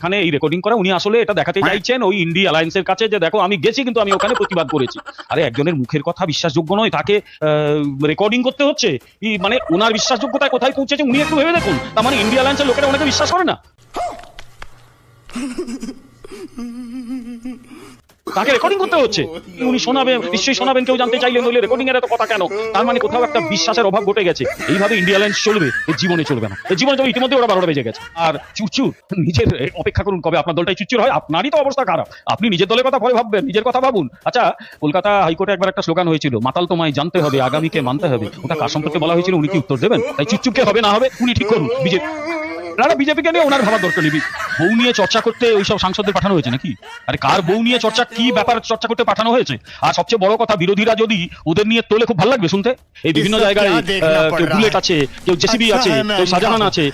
এখানে এই রেকর্ডিং করা উনি আসলে এটা দেখাতে চাইছেন ওই ইন্ডি অ্যালায়েন্সের কাছে যে দেখো আমি গেছি কিন্তু আমি ওখানে প্রতিবাদ করেছি। আরে একজনের মুখের কথা বিশ্বাসযোগ্য নয়, তাকে রেকর্ডিং করতে হচ্ছে। মানে ওনার বিশ্বাসযোগ্যতায় কোথায় পৌঁছেছে উনি একটু ভেবে দেখুন। তার মানে ইন্ডি অ্যালায়েন্সের লোকেরা ওনাকে বিশ্বাস করে না, তাকে রেকর্ডিং করতে হচ্ছে। উনি শোনাবেন, নিশ্চয়ই শোনাবেন, কেউ জানতে চাইলে নইলে রেকর্ডিং এর এত কথা কেন? তার মানে কোথাও একটা বিশ্বাসের অভাব ঘটে গেছে। এইভাবে ইন্ডিয়া অ্যালায়েন্স চলবে, এর জীবনে চলবে না। এর জীবনে চলবে, ইতিমধ্যে ওরা 12টা বেজে গেছে। আর চুরচুর নিজের অপেক্ষা করুন কবে আপনার দলটাই চুরচুর হয়। আপনারই তো অবস্থা খারাপ, আপনি নিজের দলের কথা পরে ভাববেন, নিজের কথা ভাবুন। আচ্ছা, কলকাতা হাইকোর্টে একবার একটা স্লোগান হয়েছিল, মাতাল তোমায় জানতে হবে, আগামীকে মানতে হবে। ওটা কার সম্পর্কে বলা হয়েছিল উনি কি উত্তর দেবেন? তাই চুপচুপকে হবে না হবে উনি ঠিক করুন। বিজেপিকে নিয়ে ওনার ভাবার দরকার নেই। বউ নিয়ে চর্চা করতে ওইসব সাংসদদের পাঠানো হয়েছে নাকি? আরে কার বউ নিয়ে চর্চা, কি ব্যাপার চর্চা করতে পাঠানো হয়েছে? আর সবচেয়ে বড় কথা, বিরোধীরা যদি ওদের নিয়ে তোলে খুব ভালো লাগবে শুনতে। এই বিভিন্ন জায়গায় কেউ বুলেট আছে, কেউ জেসিবি আছে, কেউ শাহজাহান আছে।